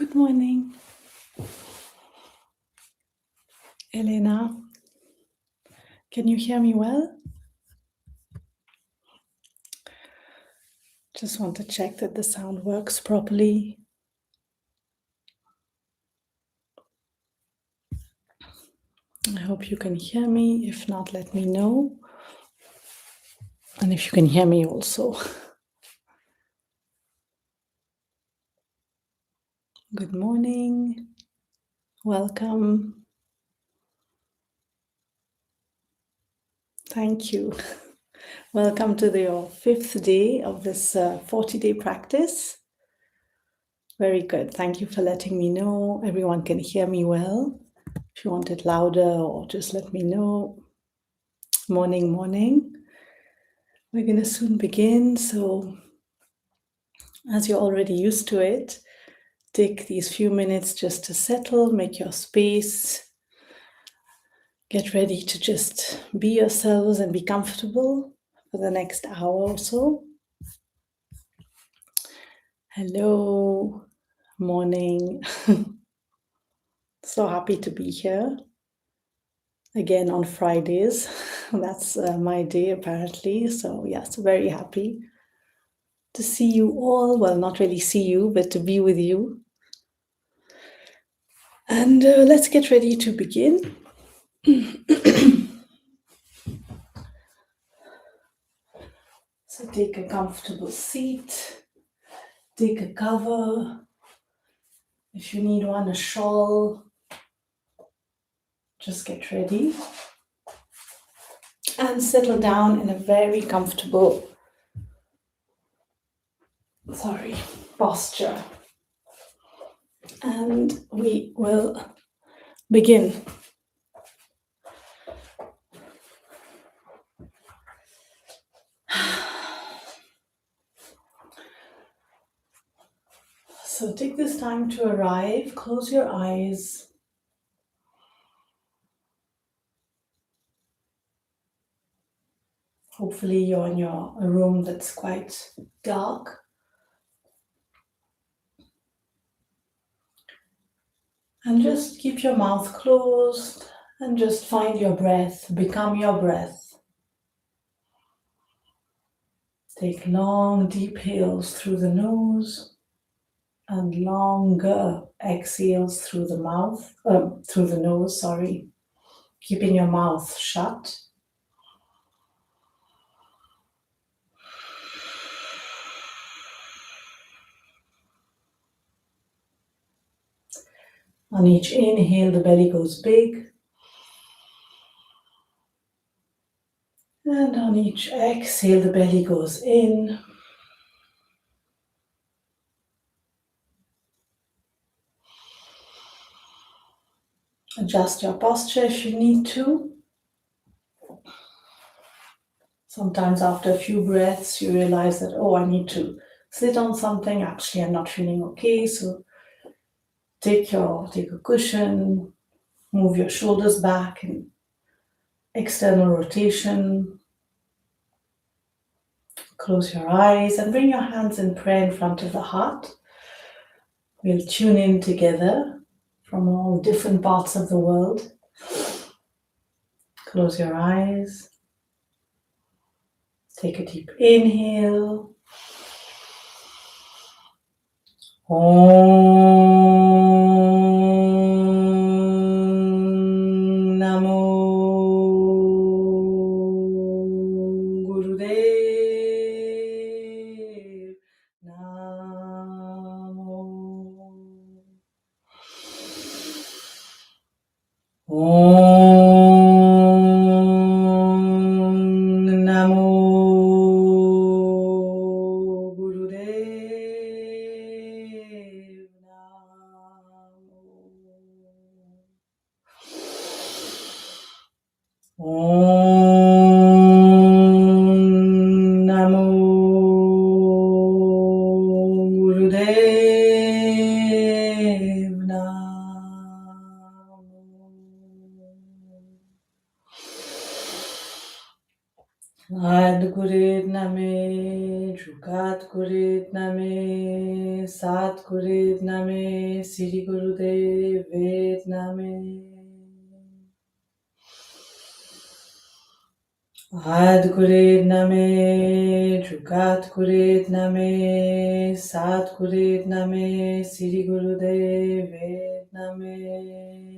Good morning, Elena. Can you hear me well? Just want to check that the sound works properly. I hope you can hear me. If not, let me know. And if you can hear me also. Good morning. Welcome. Thank you. Welcome to your 5th day of this 40-day practice. Very good. Thank you for letting me know. Everyone can hear me well. If you want it louder or just let me know. Morning, morning. We're going to soon begin. So as you're already used to it, take these few minutes just to settle, make your space. Get ready to just be yourselves and be comfortable for the next hour or so. Hello, morning. So happy to be here again on Fridays. That's my day apparently. So yes, very happy to see you all. Well, not really see you, but to be with you. And let's get ready to begin. So take a comfortable seat. Take a cover. If you need one, a shawl. Just get ready. And settle down in a very comfortable, posture. And we will begin. So take this time to arrive. Close your eyes. Hopefully you're in a room that's quite dark. And just keep your mouth closed and just find your breath. Become your breath. Take long, deep inhales through the nose and longer exhales through the nose, keeping your mouth shut. On each inhale, the belly goes big. And on each exhale, the belly goes in. Adjust your posture if you need to. Sometimes after a few breaths, you realize that, I need to sit on something. Actually, I'm not feeling okay. So take a cushion, move your shoulders back in external rotation. Close your eyes and bring your hands in prayer in front of the heart. We'll tune in together from all different parts of the world. Close your eyes. Take a deep inhale. Om Namo Gurudev Namo Om Namo Gurudev Ad Gurid Name, Jugat Gurid Name, Sat Gurid Name, Siri Gurudev Ved Name. Ad Gurid Name, Jugat Gurid Name, Sat Gurid Name, Siri Gurudev Ved Name.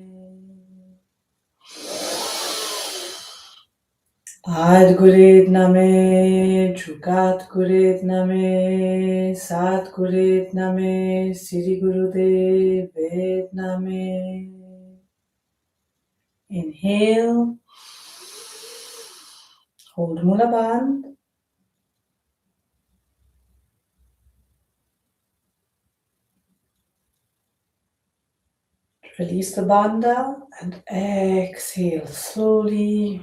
Ad Gurid Name, Jugat Gurid Name, Sat Gurid Name, Siri Gurudev Ved Name. Inhale, hold Mula Bandha. Release the bandha and exhale slowly.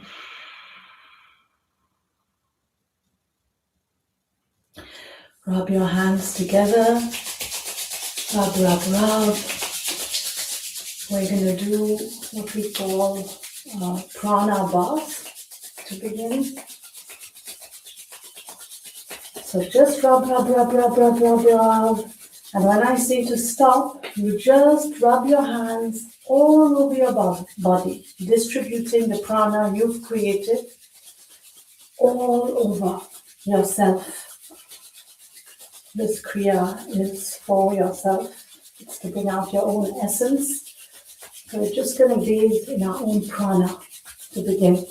Rub your hands together. Rub, rub, rub. We're going to do what we call prana bath to begin. So just rub, rub, rub, rub, rub, rub, rub. And when I say to stop, you just rub your hands all over your body, distributing the prana you've created all over yourself. This Kriya is for yourself. It's to bring out your own essence. So we're just going to bathe in our own prana to begin.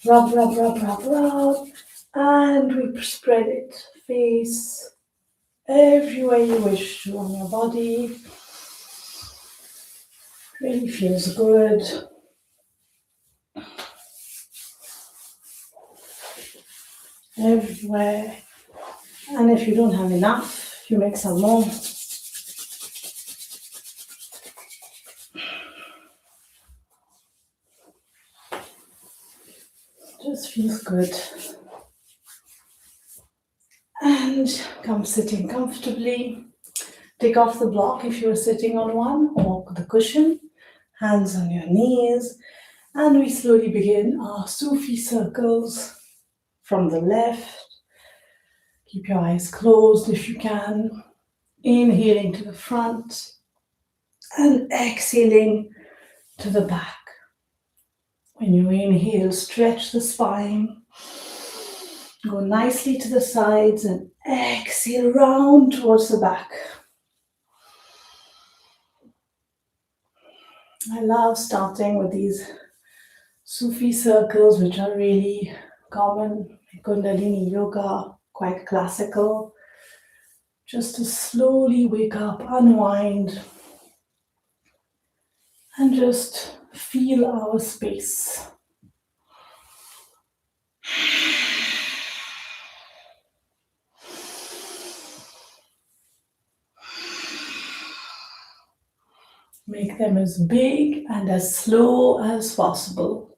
Rub, rub, rub, rub, rub. And we spread it, face, everywhere you wish to on your body. Really feels good. Everywhere. And if you don't have enough, you make some more. Just feels good. And come sitting comfortably. Take off the block if you're sitting on one or the cushion. Hands on your knees. And we slowly begin our Sufi circles from the left. Keep your eyes closed if you can. Inhaling to the front and exhaling to the back. When you inhale, stretch the spine. Go nicely to the sides and exhale round towards the back. I love starting with these Sufi circles, which are really common in Kundalini yoga, quite classical. Just to slowly wake up, unwind, and just feel our space. Make them as big and as slow as possible.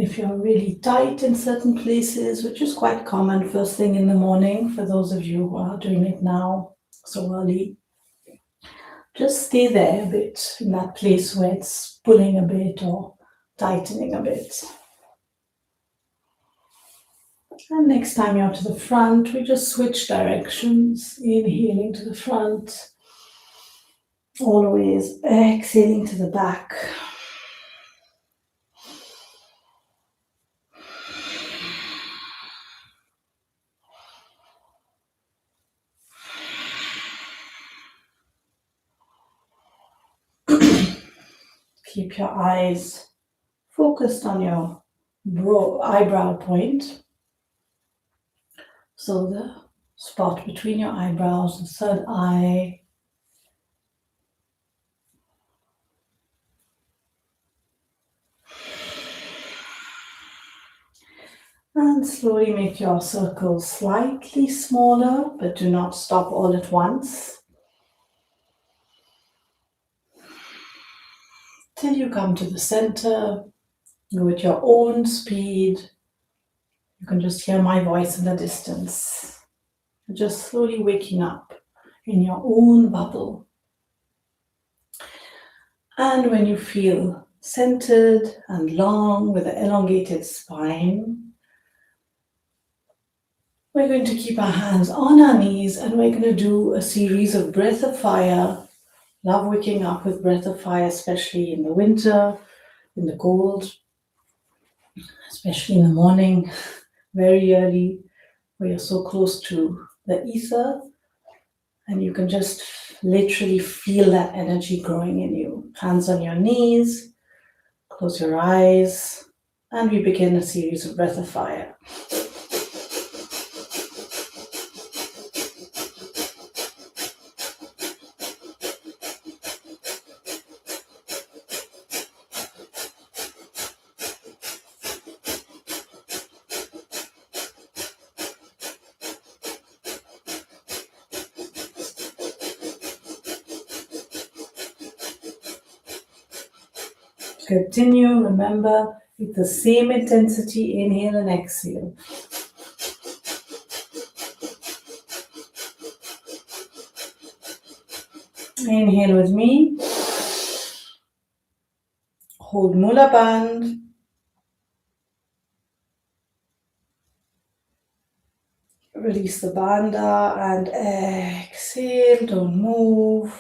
If you're really tight in certain places, which is quite common first thing in the morning for those of you who are doing it now so early, just stay there a bit in that place where it's pulling a bit or tightening a bit. And next time you're to the front, we just switch directions, inhaling to the front, always exhaling to the back. Keep your eyes focused on your eyebrow point. So the spot between your eyebrows, the third eye. And slowly make your circles slightly smaller, but do not stop all at once. And you come to the center, go at your own speed. You can just hear my voice in the distance. You're just slowly waking up in your own bubble. And when you feel centered and long with an elongated spine, we're going to keep our hands on our knees and we're going to do a series of breath of fire. Love waking up with breath of fire, especially in the winter, in the cold, especially in the morning, very early, where you're so close to the ether. And you can just literally feel that energy growing in you. Hands on your knees, close your eyes, and we begin a series of breath of fire. Continue, remember, with the same intensity, inhale and exhale. Inhale with me. Hold Mula Bandh. Release the bandha and exhale, don't move.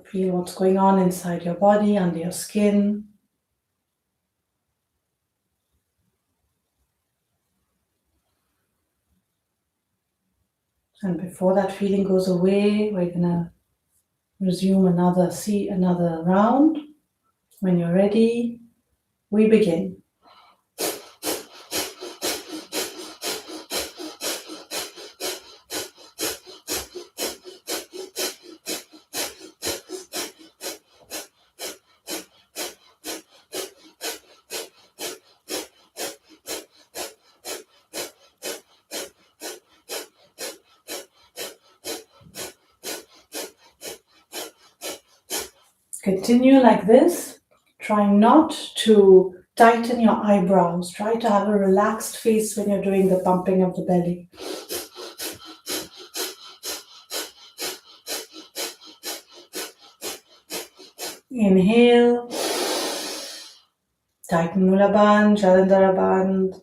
Feel what's going on inside your body, under your skin. And before that feeling goes away, we're going to resume another round. When you're ready, we begin. Continue like this. Try not to tighten your eyebrows. Try to have a relaxed face when you're doing the pumping of the belly. Inhale. Tighten Mula Bandh, Jalandhara Bandh.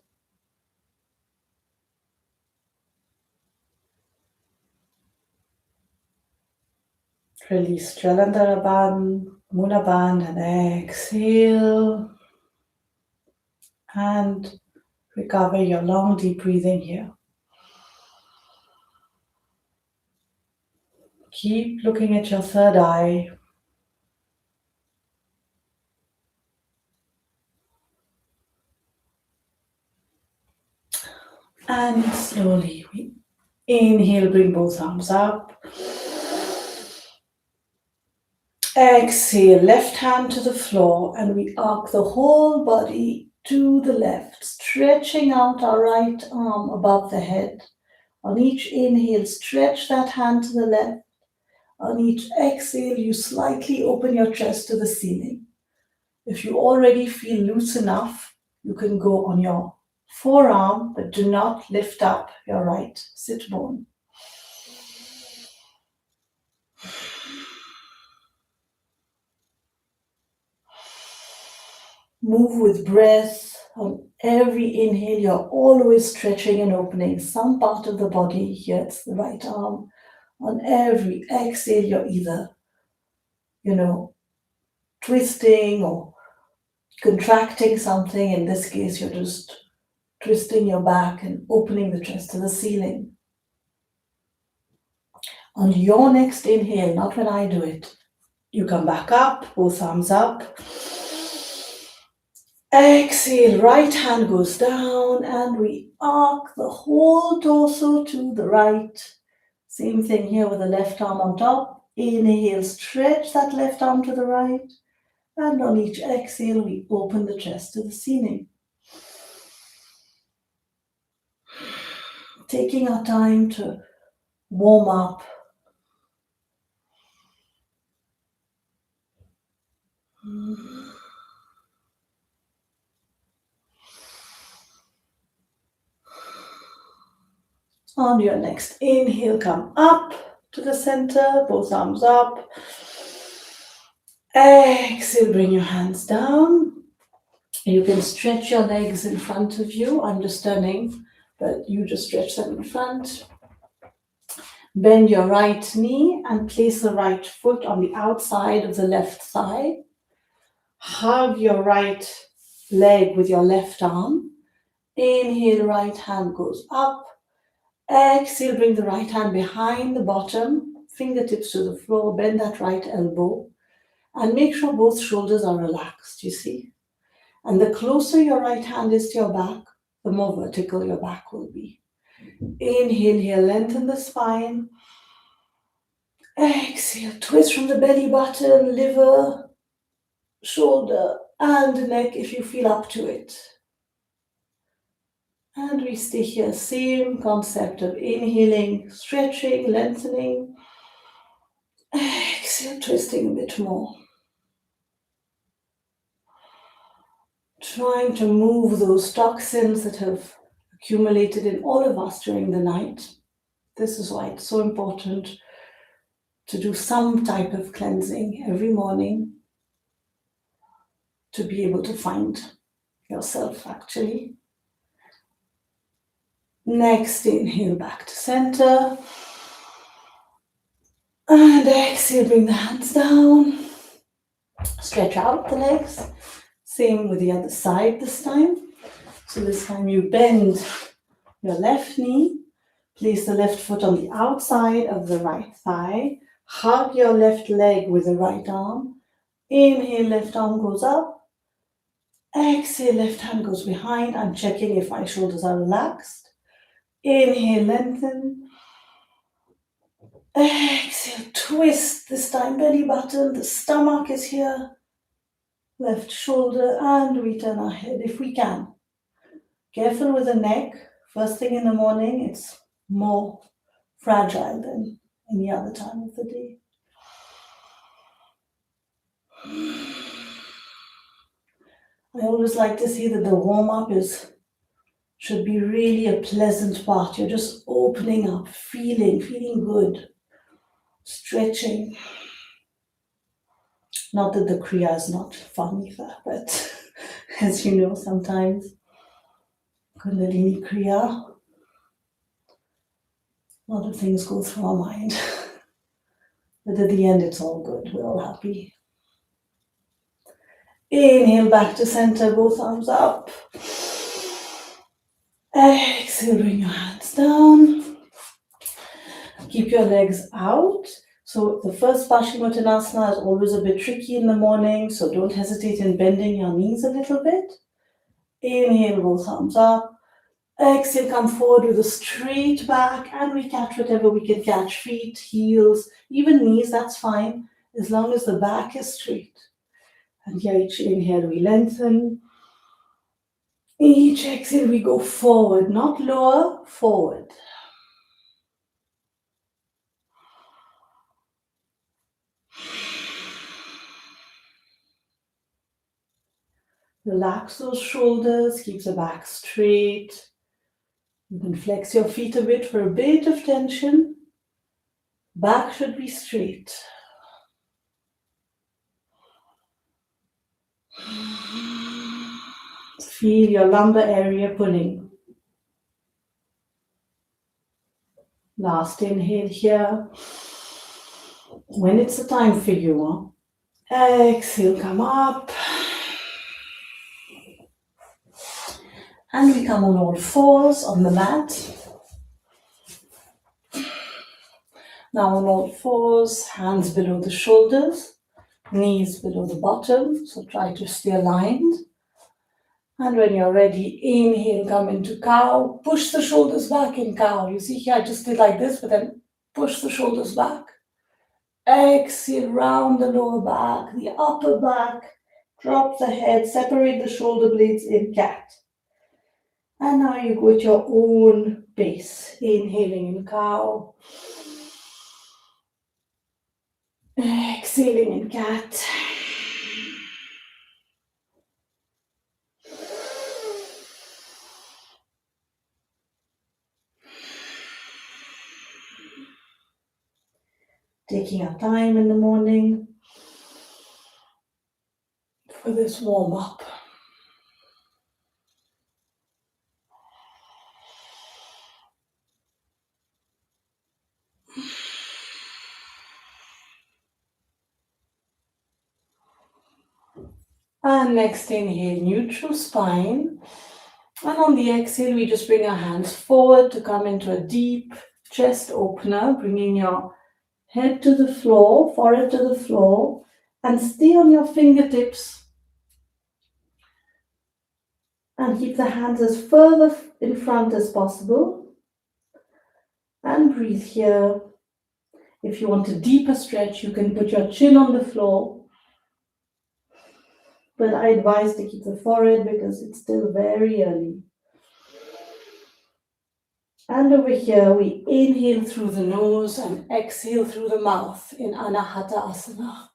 Release Jalandhara Bandh, Mula Bandh, and exhale. And recover your long, deep breathing here. Keep looking at your third eye. And slowly we inhale, bring both arms up. Exhale, left hand to the floor, and we arc the whole body to the left, stretching out our right arm above the head. On each inhale, stretch that hand to the left. On each exhale, you slightly open your chest to the ceiling. If you already feel loose enough, you can go on your forearm, but do not lift up your right sit bone. Move with breath. On every inhale, you're always stretching and opening some part of the body. Here it's the right arm. On every exhale, you're either, twisting or contracting something. In this case, you're just twisting your back and opening the chest to the ceiling. On your next inhale, not when I do it, you come back up, both arms up. Exhale, right hand goes down and we arc the whole torso to the right. Same thing here with the left arm on top. Inhale, stretch that left arm to the right. And on each exhale, we open the chest to the ceiling. Taking our time to warm up. On your next inhale, come up to the center, both arms up. Exhale, bring your hands down. You can stretch your legs in front of you. I'm just turning, but you just stretch them in front. Bend your right knee and place the right foot on the outside of the left thigh. Hug your right leg with your left arm. Inhale, right hand goes up. Exhale, bring the right hand behind the bottom, fingertips to the floor, bend that right elbow, and make sure both shoulders are relaxed, you see. And the closer your right hand is to your back, the more vertical your back will be. Inhale here, lengthen the spine. Exhale, twist from the belly button, liver, shoulder, and neck if you feel up to it. And we stay here, same concept of inhaling, stretching, lengthening. Exhale, twisting a bit more. Trying to move those toxins that have accumulated in all of us during the night. This is why it's so important to do some type of cleansing every morning to be able to find yourself actually. Next, inhale back to center. And exhale, bring the hands down. Stretch out the legs. Same with the other side this time. So this time you bend your left knee. Place the left foot on the outside of the right thigh. Hug your left leg with the right arm. Inhale, left arm goes up. Exhale, left hand goes behind. I'm checking if my shoulders are relaxed. Inhale, lengthen. Exhale, twist. This time belly button. The stomach is here. Left shoulder, and we turn our head if we can. Careful with the neck. First thing in the morning, it's more fragile than any other time of the day. I always like to see that the warm-up should be really a pleasant part. You're just opening up, feeling good, stretching. Not that the Kriya is not fun either, but as you know, sometimes Kundalini Kriya, a lot of things go through our mind. But at the end, it's all good. We're all happy. Inhale back to center, both arms up. Exhale, bring your hands down. Keep your legs out. So the first Paschimottanasana is always a bit tricky in the morning, so don't hesitate in bending your knees a little bit. Inhale, both arms up. Exhale, come forward with a straight back, and we catch whatever we can catch. Feet, heels, even knees, that's fine, as long as the back is straight. And here, each inhale, we lengthen. Each exhale, we go forward, not lower, forward. Relax those shoulders, keep the back straight. You can flex your feet a bit for a bit of tension. Back should be straight. Feel your lumbar area pulling. Last inhale here. When it's the time for you, exhale, come up. And we come on all fours on the mat. Now on all fours, hands below the shoulders, knees below the bottom. So try to stay aligned. And when you're ready, inhale, come into cow. Push the shoulders back in cow. You see here, I just did like this, but then push the shoulders back. Exhale, round the lower back, the upper back. Drop the head, separate the shoulder blades in cat. And now you go at your own pace. Inhaling in cow. Exhaling in cat. taking our time in the morning for this warm-up. And next inhale, neutral spine. And on the exhale, we just bring our hands forward to come into a deep chest opener, bringing your head to the floor, forehead to the floor, and stay on your fingertips. And keep the hands as further in front as possible. And breathe here. If you want a deeper stretch, you can put your chin on the floor. But I advise to keep the forehead because it's still very early. And over here, we inhale through the nose and exhale through the mouth in Anahata Asana.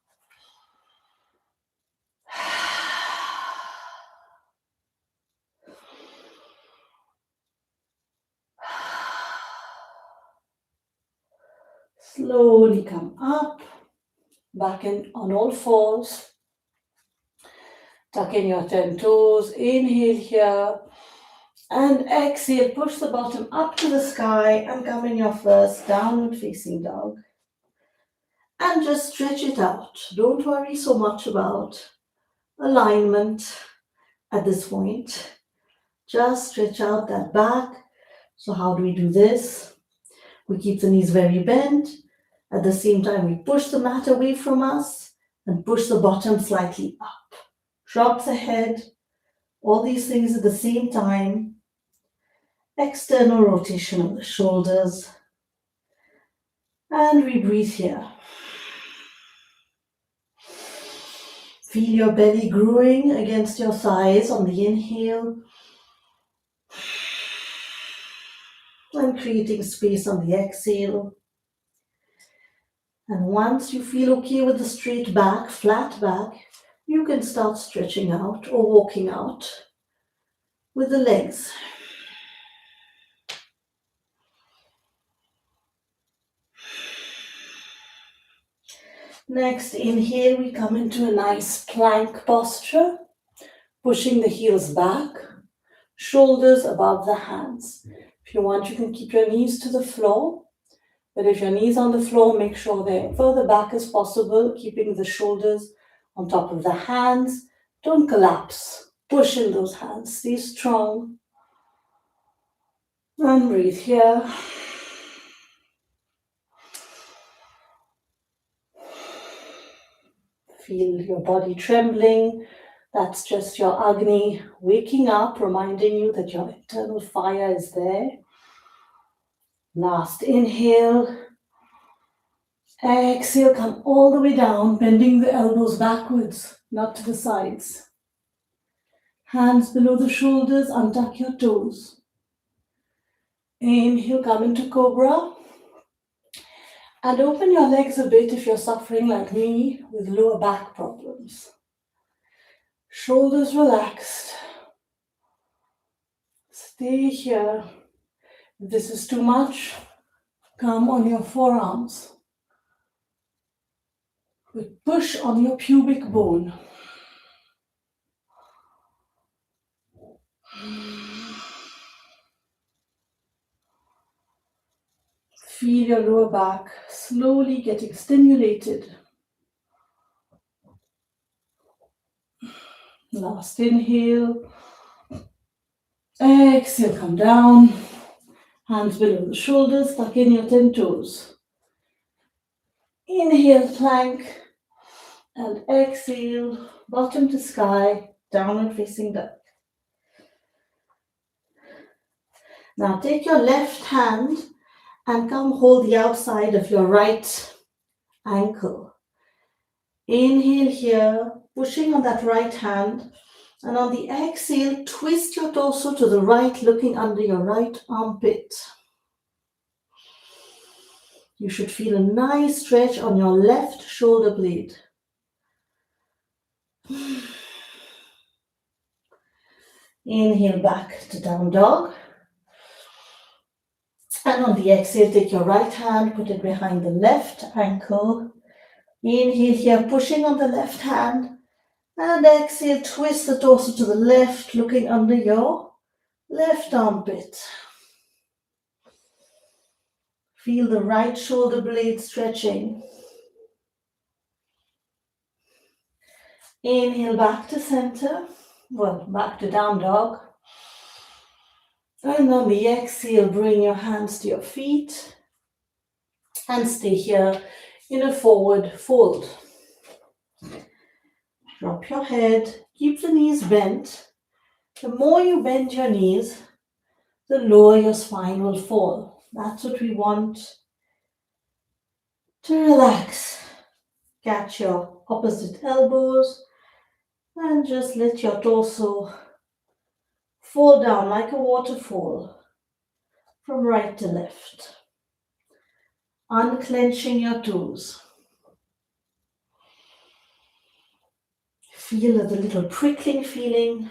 Slowly come up, back in on all fours. Tuck in your 10 toes. Inhale here. And exhale, push the bottom up to the sky and come in your first downward facing dog. And just stretch it out. Don't worry so much about alignment at this point. Just stretch out that back. So how do we do this? We keep the knees very bent. At the same time, we push the mat away from us and push the bottom slightly up. Drop the head. All these things at the same time. External rotation of the shoulders. And we breathe here. Feel your belly growing against your thighs on the inhale. And creating space on the exhale. And once you feel okay with the straight back, flat back, you can start stretching out or walking out with the legs. Next, inhale, we come into a nice plank posture, pushing the heels back, shoulders above the hands. If you want, you can keep your knees to the floor, but if your knees on the floor, make sure they're further back as possible, keeping the shoulders on top of the hands. Don't collapse. Push in those hands. Stay strong. And breathe here. Feel your body trembling. That's just your Agni waking up, reminding you that your internal fire is there. Last inhale. Exhale, come all the way down, bending the elbows backwards, not to the sides. Hands below the shoulders, untuck your toes. Inhale, come into Cobra. And open your legs a bit if you're suffering like me with lower back problems. Shoulders relaxed. Stay here. If this is too much, come on your forearms. But push on your pubic bone. Feel your lower back slowly getting stimulated. Last inhale. Exhale, come down. Hands below the shoulders, tuck in your 10 toes. Inhale, plank. And exhale, bottom to sky, downward facing dog. Now take your left hand and come hold the outside of your right ankle. Inhale here, pushing on that right hand. And on the exhale, twist your torso to the right, looking under your right armpit. You should feel a nice stretch on your left shoulder blade. Inhale back to down dog. And on the exhale, take your right hand, put it behind the left ankle. Inhale here, pushing on the left hand. And exhale, twist the torso to the left, looking under your left armpit. Feel the right shoulder blade stretching. Inhale back to center. Well, back to down dog. And on the exhale, bring your hands to your feet and stay here in a forward fold. Drop your head, keep the knees bent. The more you bend your knees, the lower your spine will fall. That's what we want to relax. Catch your opposite elbows and just let your torso fall down like a waterfall from right to left. Unclenching your toes. Feel the little prickling feeling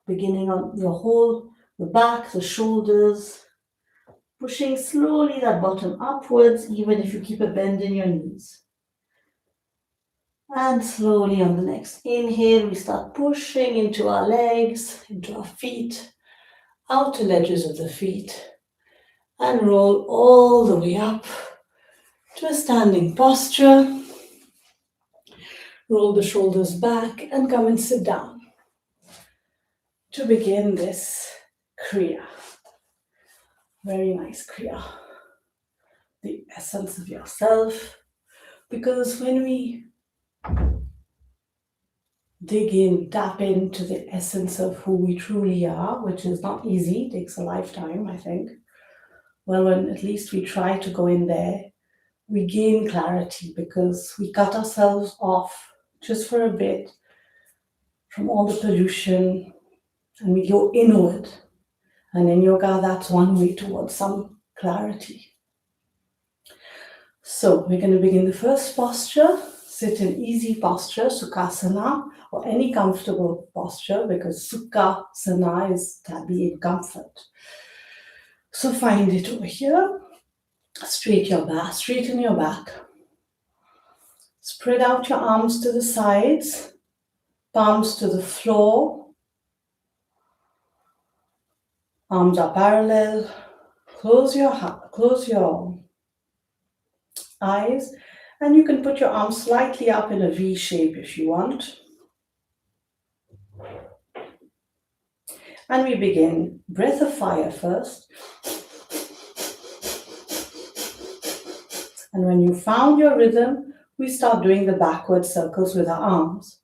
beginning on your whole, the back, the shoulders, pushing slowly that bottom upwards, even if you keep a bend in your knees. And slowly on the next inhale, we start pushing into our legs, into our feet, outer edges of the feet, and roll all the way up to a standing posture. Roll the shoulders back and come and sit down to begin this Kriya. Very nice Kriya. The essence of yourself. Because when we dig in, tap into the essence of who we truly are, which is not easy, takes a lifetime, I think. Well, when at least we try to go in there, we gain clarity because we cut ourselves off just for a bit from all the pollution and we go inward. And in yoga, that's one way towards some clarity. So we're going to begin the first posture. Sit in easy posture, Sukhasana, or any comfortable posture, because Sukhasana is to be in comfort. So find it over here. Straighten your back. Spread out your arms to the sides, palms to the floor. Arms are parallel. Close your eyes, and you can put your arms slightly up in a V shape if you want. And we begin breath of fire first. And when you found your rhythm, we start doing the backward circles with our arms.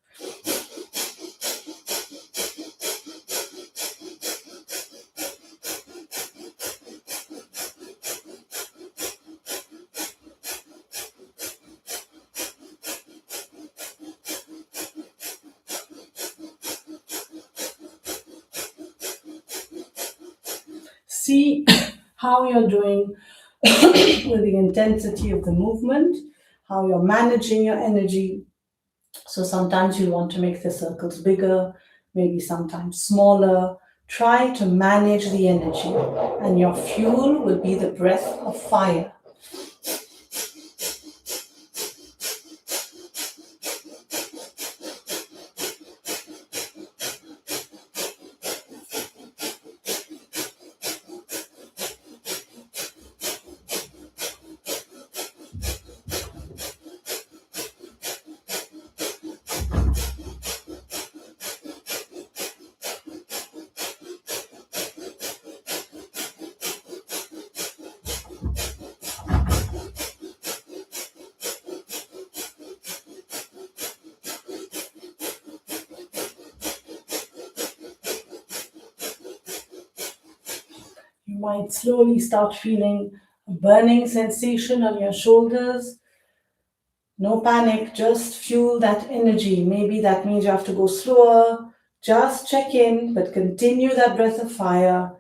See how you're doing with the intensity of the movement, how you're managing your energy. So sometimes you want to make the circles bigger, maybe sometimes smaller. Try to manage the energy, and your fuel will be the breath of fire. You might slowly start feeling a burning sensation on your shoulders. No panic, just fuel that energy. Maybe that means you have to go slower. Just check in, but continue that breath of fire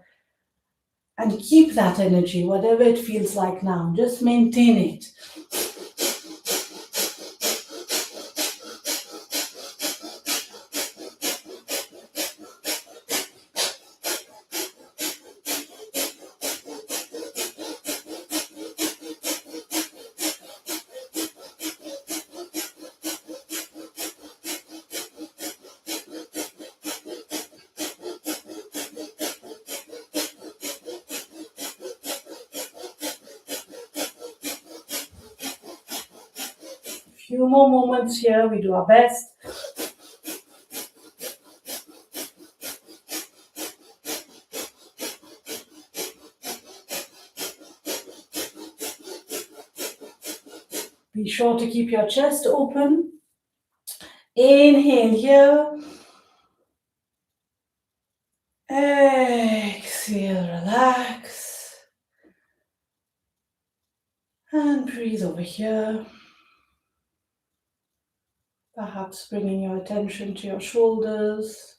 and keep that energy, whatever it feels like now. Just maintain it. Few more moments here, we do our best. Be sure to keep your chest open. Inhale here. Exhale, relax. And breathe over here. Perhaps bringing your attention to your shoulders.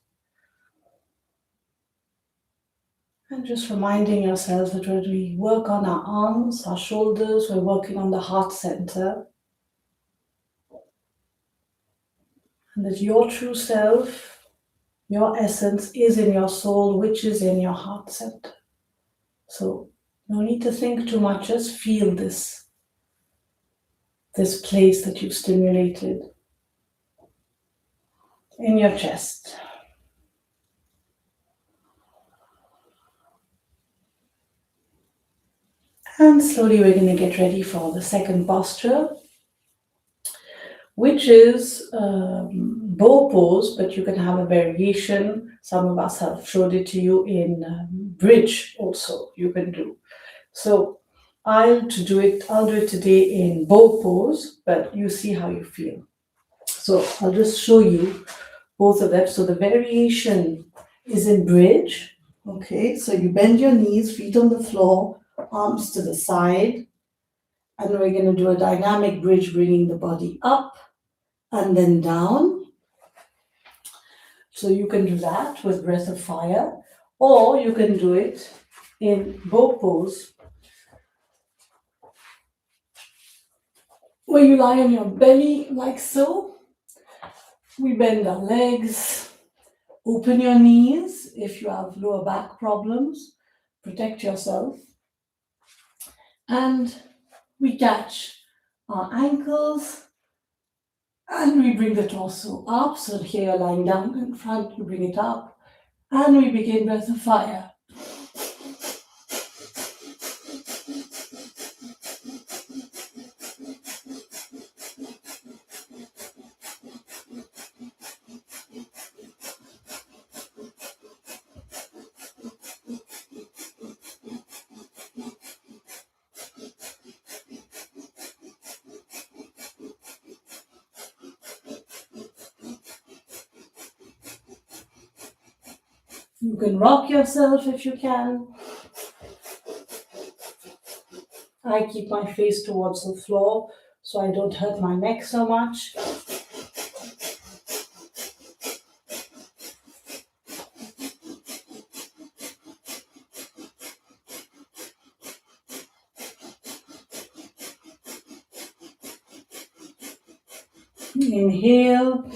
And just reminding yourself that when we work on our arms, our shoulders, we're working on the heart center. And that your true self, your essence is in your soul, which is in your heart center. So no need to think too much, just feel this place that you've stimulated in your chest. And slowly we're going to get ready for the second posture, which is bow pose, but you can have a variation. Some of us have showed it to you in bridge also, you can do. So I'll do it today in bow pose, but you see how you feel. So I'll just show you both of them. So the variation is in bridge. Okay, so you bend your knees, feet on the floor, arms to the side, and we're going to do a dynamic bridge, bringing the body up and then down. So you can do that with breath of fire, or you can do it in bow pose, where you lie on your belly like so. We bend our legs, open your knees if you have lower back problems, protect yourself. And we catch our ankles and we bring the torso up. So here you're lying down in front, you bring it up and we begin breath of fire. You can rock yourself if you can. I keep my face towards the floor so I don't hurt my neck so much. Inhale.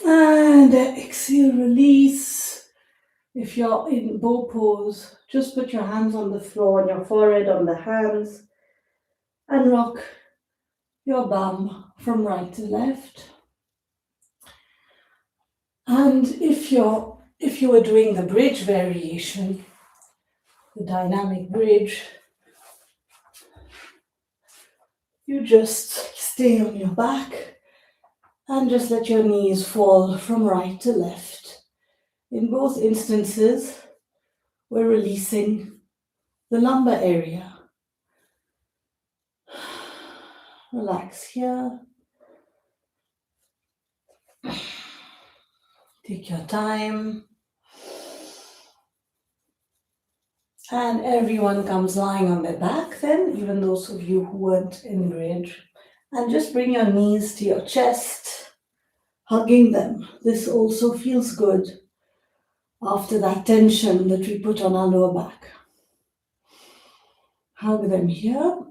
And exhale, release. If you're in bow pose, just put your hands on the floor, on your forehead, on the hands, and rock your bum from right to left. And if you were doing the bridge variation, the dynamic bridge, you just stay on your back and just let your knees fall from right to left. In both instances, we're releasing the lumbar area. Relax here. Take your time. And everyone comes lying on their back then, even those of you who weren't in bridge. And just bring your knees to your chest, hugging them. This also feels good after that tension that we put on our lower back. Hug them here.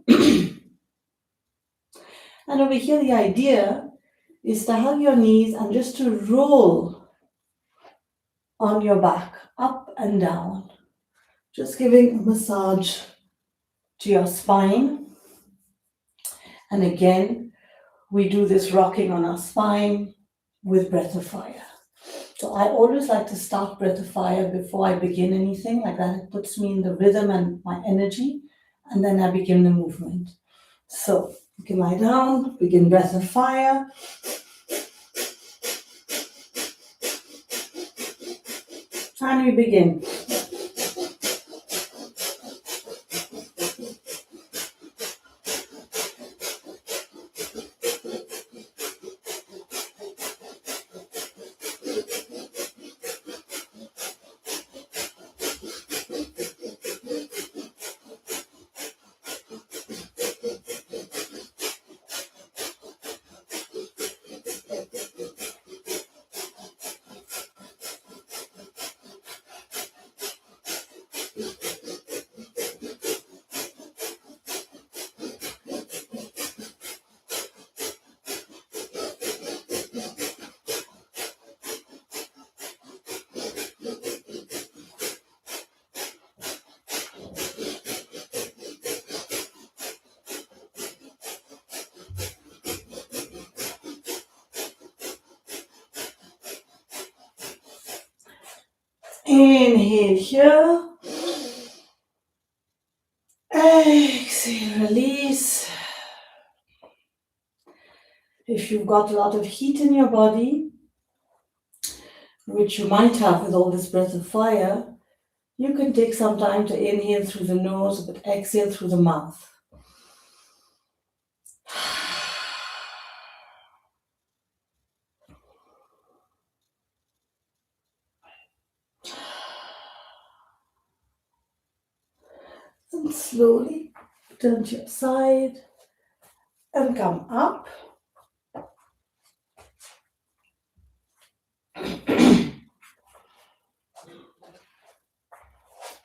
And over here, the idea is to hug your knees and just to roll on your back, up and down. Just giving a massage to your spine. And again, we do this rocking on our spine with breath of fire. So I always like to start breath of fire before I begin anything, like that it puts me in the rhythm and my energy, and then I begin the movement. So you can lie down, begin breath of fire. And we begin. Inhale here. Exhale, release. If you've got a lot of heat in your body, which you might have with all this breath of fire, you can take some time to inhale through the nose, but exhale through the mouth. And slowly turn to your side and come up.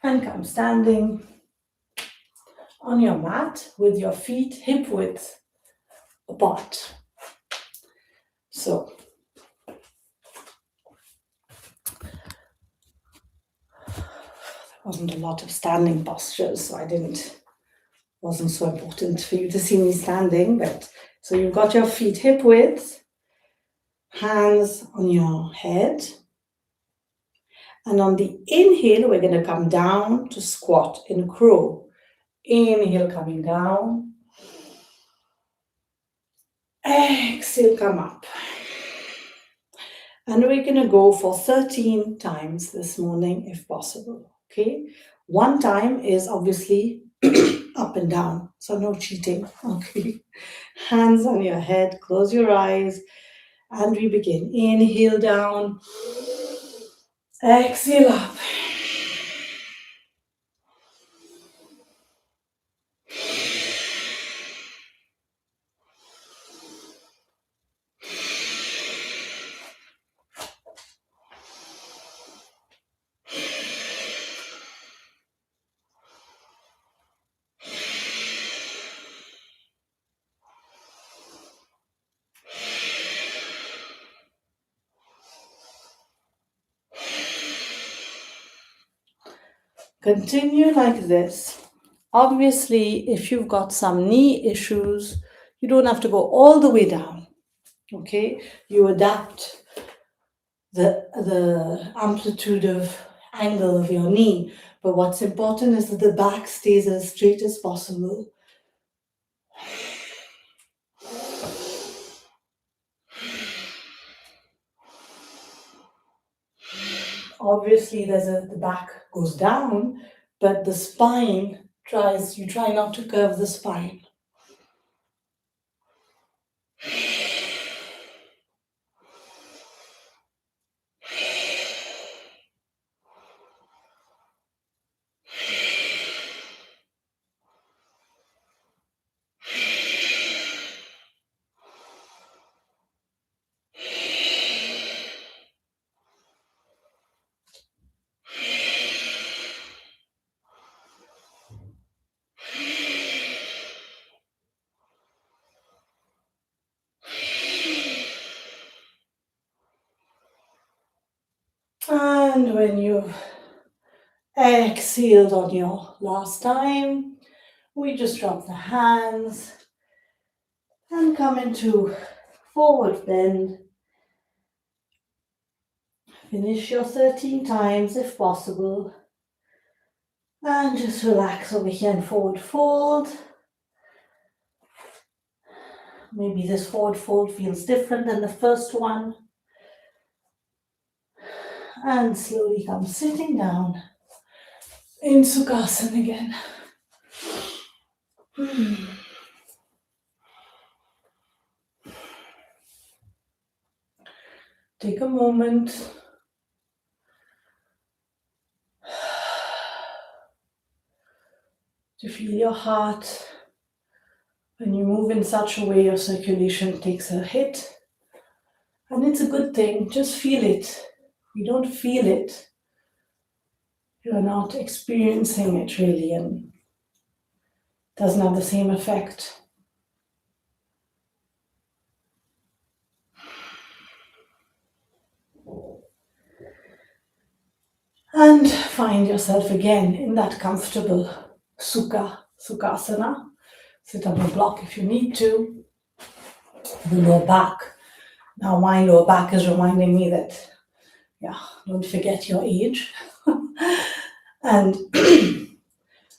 And come standing on your mat with your feet hip width apart. So there wasn't a lot of standing postures, so wasn't so important for you to see me standing, but so you've got your feet hip width, hands on your head, and on the inhale, we're going to come down to squat in crow. Inhale, coming down. Exhale, come up. And we're going to go for 13 times this morning, if possible, okay? One time is obviously up and down, so no cheating, okay? Hands on your head, close your eyes, and we begin. Inhale down, exhale up. Continue like this. Obviously, if you've got some knee issues, you don't have to go all the way down, okay? You adapt the amplitude of angle of your knee, but what's important is that the back stays as straight as possible. Obviously, the back goes down, but the spine you try not to curve the spine. And when you've exhaled on your last time, we just drop the hands and come into forward bend. Finish your 13 times if possible. And just relax over here and forward fold. Maybe this forward fold feels different than the first one. And slowly come sitting down in Sukhasana again. Take a moment to feel your heart. When you move in such a way, your circulation takes a hit. And it's a good thing. Just feel it. If you don't feel it, you're not experiencing it really, and it doesn't have the same effect. And find yourself again in that comfortable Sukhasana. Sit on your block if you need to. The lower back. Now my lower back is reminding me that, don't forget your age. And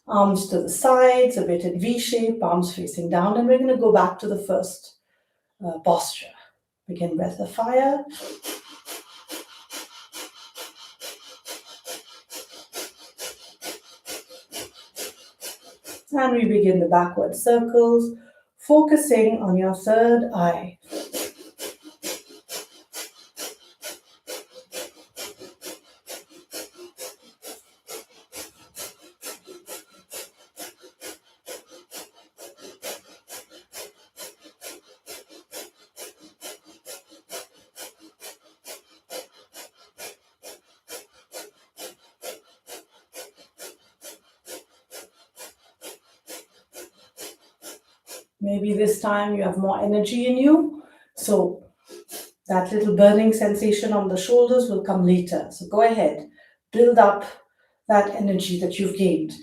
arms to the sides, a bit in V shape, palms facing down. And we're going to go back to the first posture. Begin breath of fire. And we begin the backward circles, focusing on your third eye. Maybe this time you have more energy in you, so that little burning sensation on the shoulders will come later. So go ahead, build up that energy that you've gained.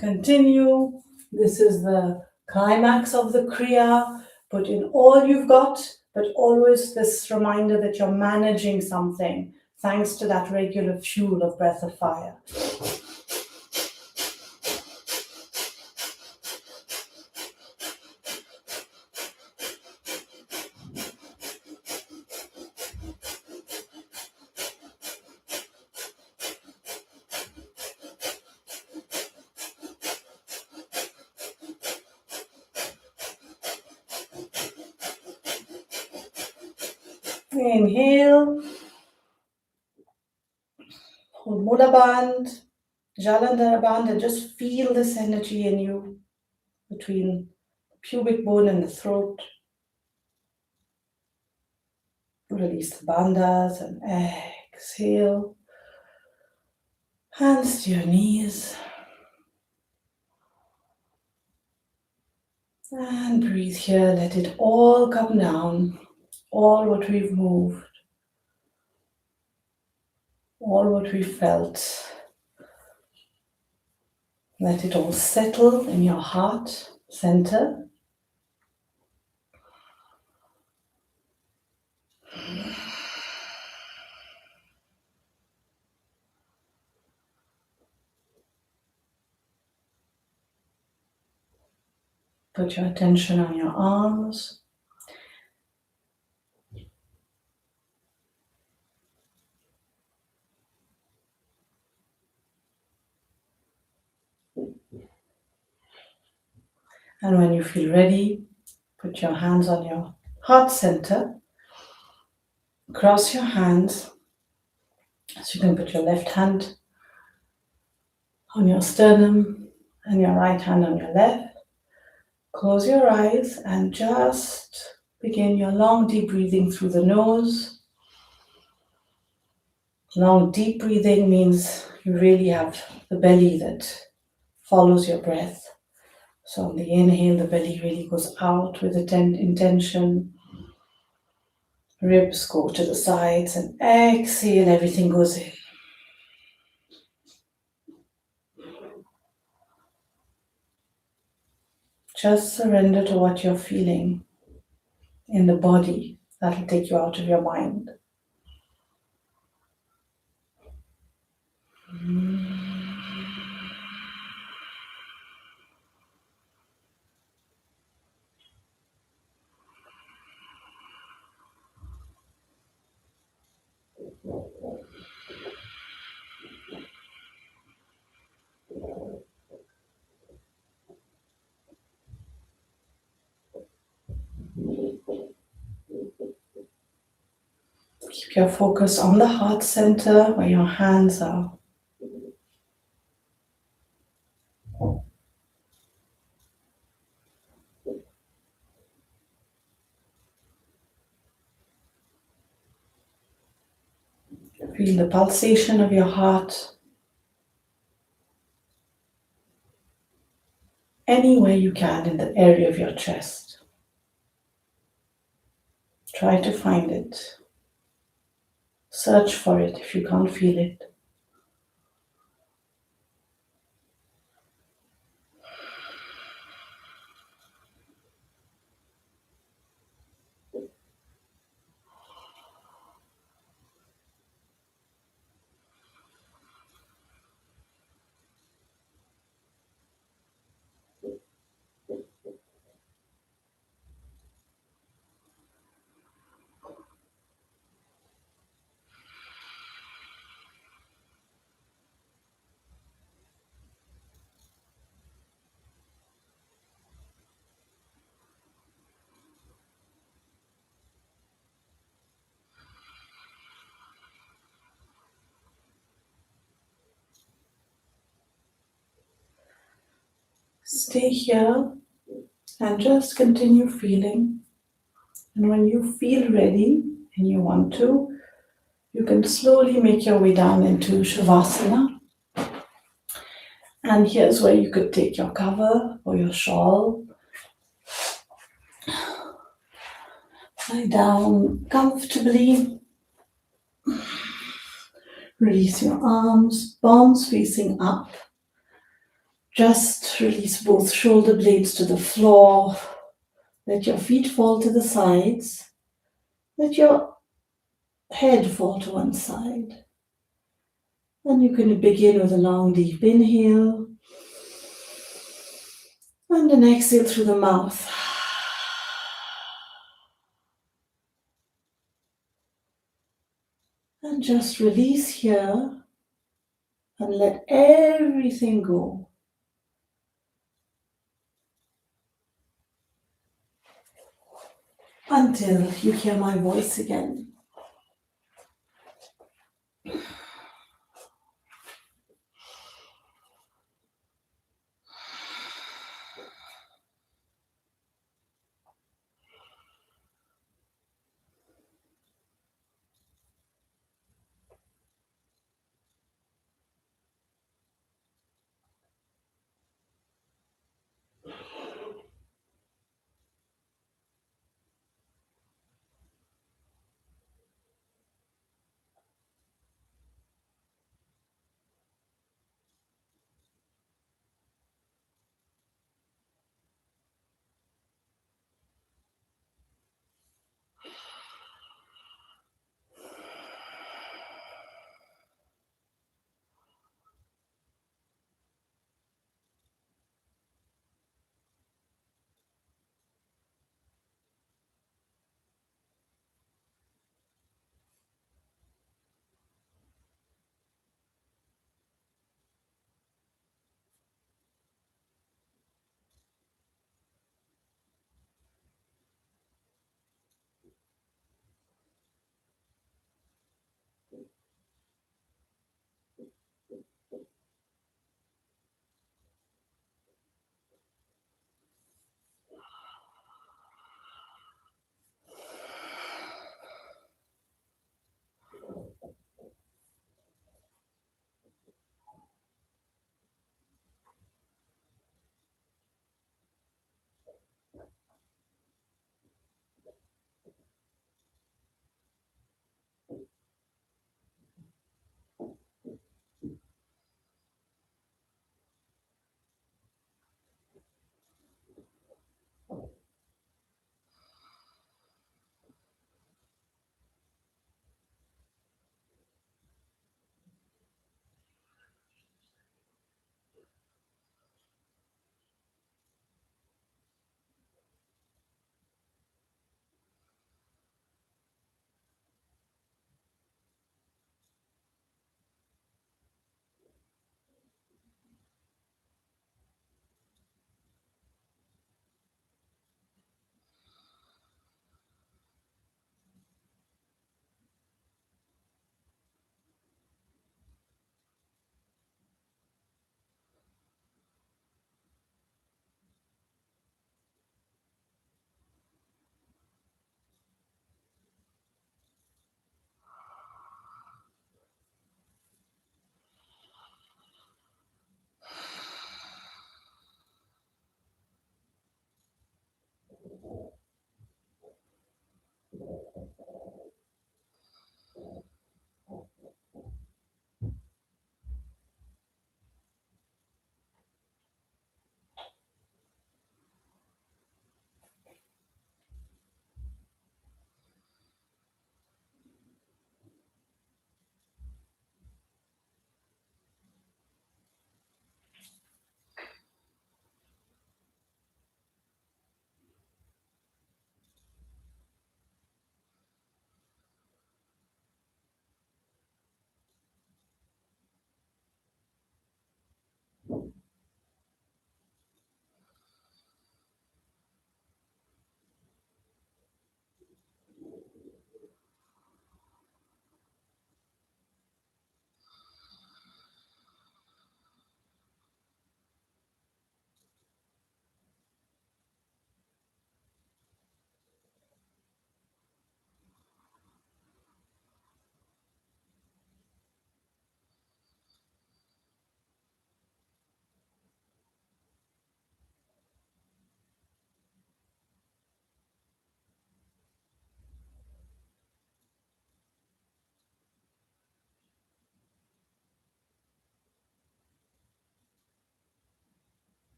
Continue. This is the climax of the Kriya. Put in all you've got, but always this reminder that you're managing something thanks to that regular fuel of breath of fire. Inhale, hold Mula Bandh, Jalandhara Bandh, and just feel this energy in you between the pubic bone and the throat. Release the bandhas and exhale. Hands to your knees. And breathe here, let it all come down, all what we've moved, all what we've felt. Let it all settle in your heart center. Put your attention on your arms. And when you feel ready, put your hands on your heart center. Cross your hands. So you can put your left hand on your sternum and your right hand on your left. Close your eyes and just begin your long deep breathing through the nose. Long deep breathing means you really have the belly that follows your breath. So on the inhale, the belly really goes out with intention. Ribs go to the sides, and exhale, everything goes in. Just surrender to what you're feeling in the body. That'll take you out of your mind. Keep your focus on the heart center where your hands are. Feel the pulsation of your heart anywhere you can in the area of your chest. Try to find it. Search for it if you can't feel it. Stay here and just continue feeling. And when you feel ready and you want to, you can slowly make your way down into Shavasana. And here's where you could take your cover or your shawl. Lie down comfortably. Release your arms, palms facing up. Just release both shoulder blades to the floor. Let your feet fall to the sides. Let your head fall to one side. And you can begin with a long, deep inhale. And an exhale through the mouth. And just release here and let everything go. Until you hear my voice again.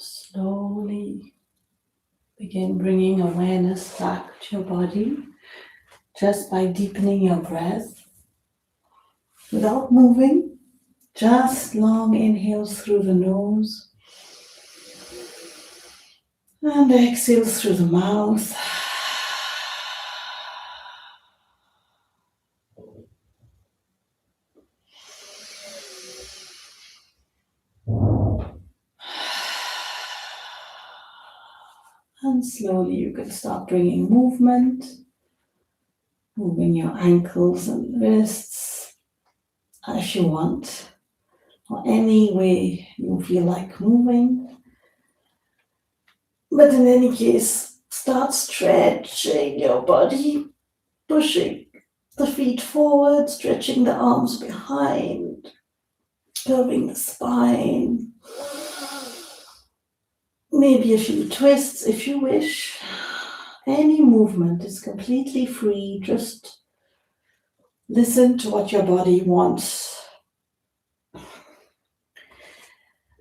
Slowly begin bringing awareness back to your body just by deepening your breath without moving. Just long inhales through the nose and exhales through the mouth. And slowly you can start bringing movement, moving your ankles and wrists as you want, or any way you feel like moving. But in any case, start stretching your body, pushing the feet forward, stretching the arms behind, curving the spine. Maybe a few twists if you wish. Any movement is completely free. Just listen to what your body wants.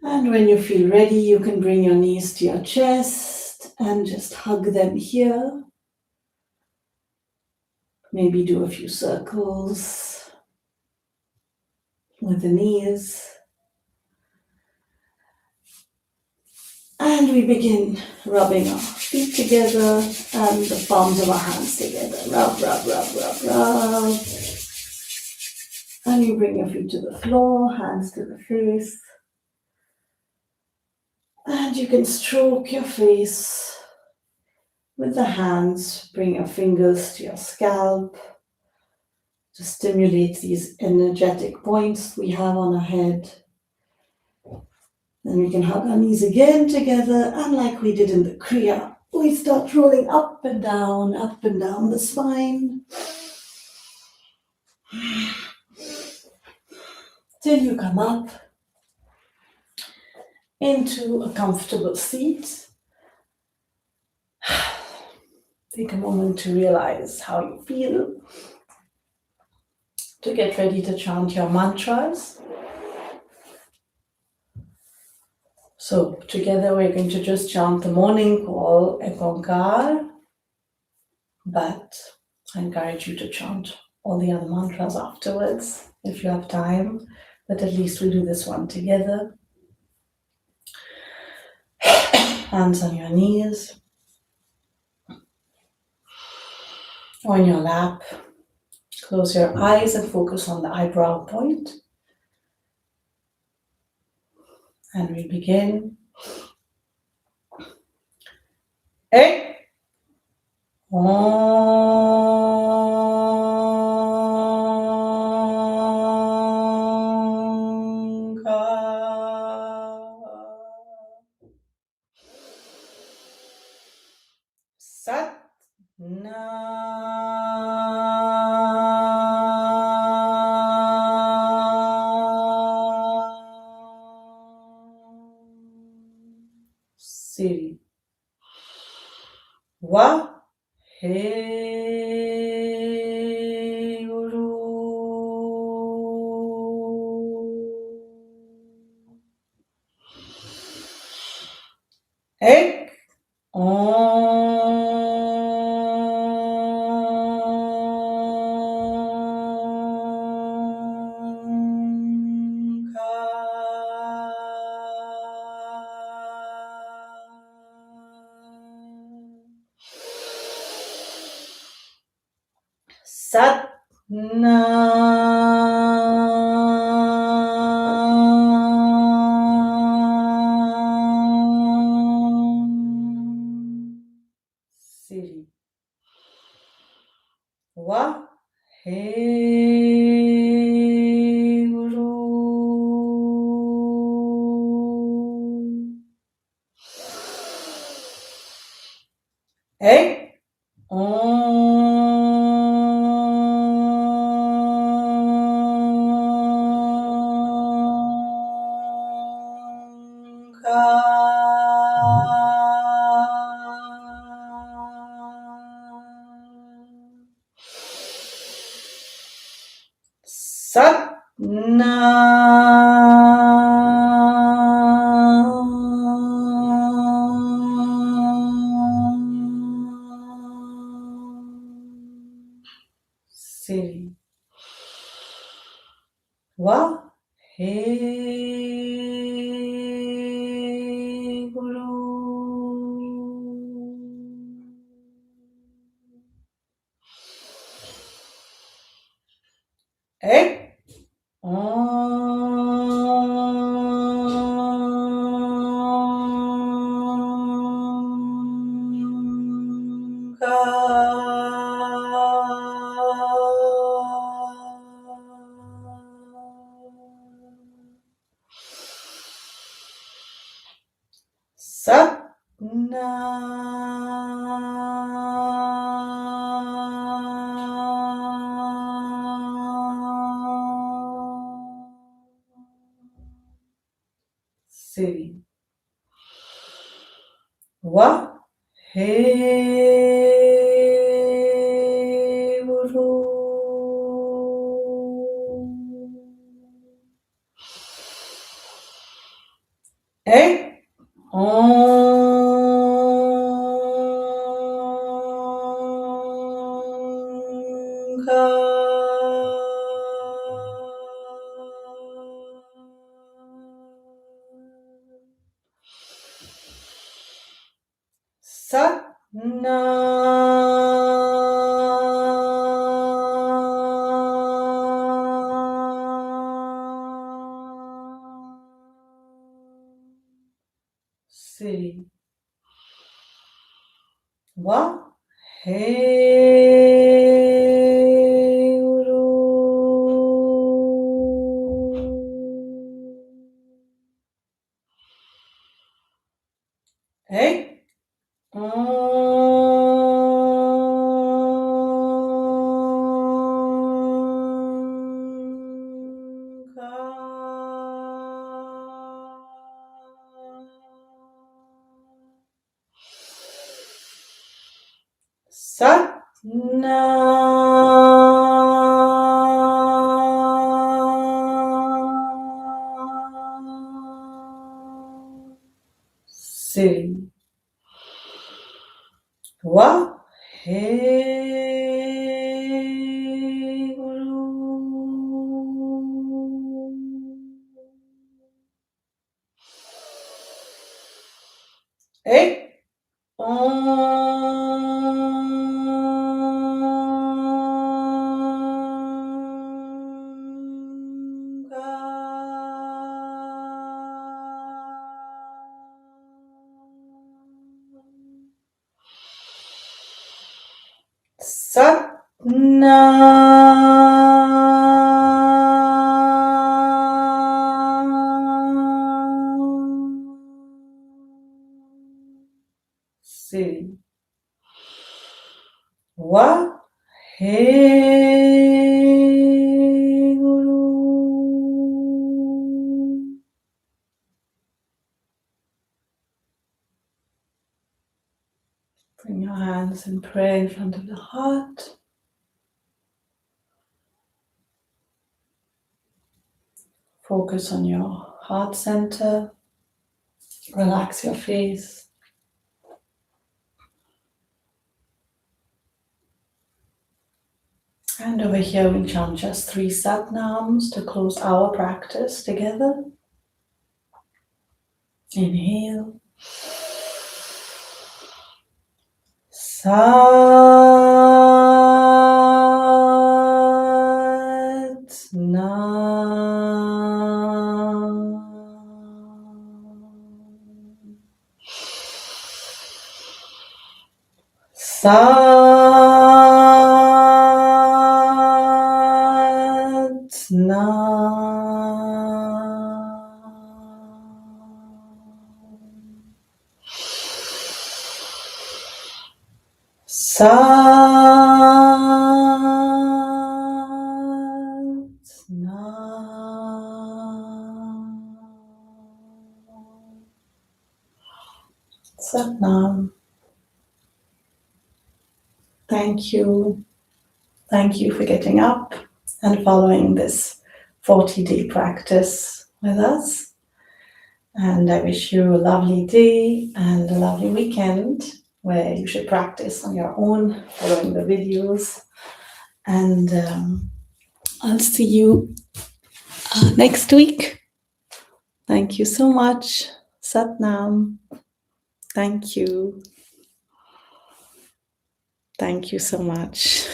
And when you feel ready, you can bring your knees to your chest and just hug them here. Maybe do a few circles with the knees. And we begin rubbing our feet together and the palms of our hands together. Rub, rub, rub, rub, rub. And you bring your feet to the floor, hands to the face. And you can stroke your face with the hands. Bring your fingers to your scalp to stimulate these energetic points we have on our head. Then we can hug our knees again together, and like we did in the Kriya, we start rolling up and down the spine. Till you come up into a comfortable seat. Take a moment to realize how you feel. To get ready to chant your mantras. So together we're going to just chant the morning call, Ek Onkar, but I encourage you to chant all the other mantras afterwards if you have time, but at least we do this one together. Hands on your knees, on your lap. Close your eyes and focus on the eyebrow point. And we begin. Ek. Sat Siri. Wa He Guru. Ek Sat Siri. Wa He Guru. Ek Sat Siri. Wa He Guru. Ek Sat Siri. Wa He Guru. Ek Sat Siri. Wa He Guru. Ek Sat Siri. Wa He Guru. Ek Sat Nam. Si. Wa. Hey Guru. Bring your hands in prayer in front of the heart. Focus on your heart center. Relax your face. And over here we chant just 3 Satnams to close our practice together. Inhale. Sat Nam. Sat Nam. Sat Nam. Sat Nam. Thank you. Thank you for getting up and following this 40-day practice with us. And I wish you a lovely day and a lovely weekend where you should practice on your own, following the videos. And I'll see you next week. Thank you so much. Sat Nam. Thank you. Thank you so much.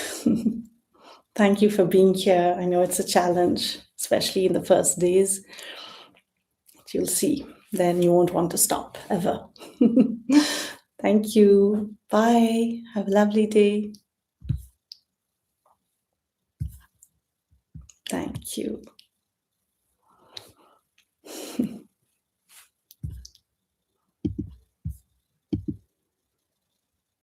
Thank you for being here. I know it's a challenge, especially in the first days. But you'll see. Then you won't want to stop ever. Thank you. Bye. Have a lovely day. Thank you.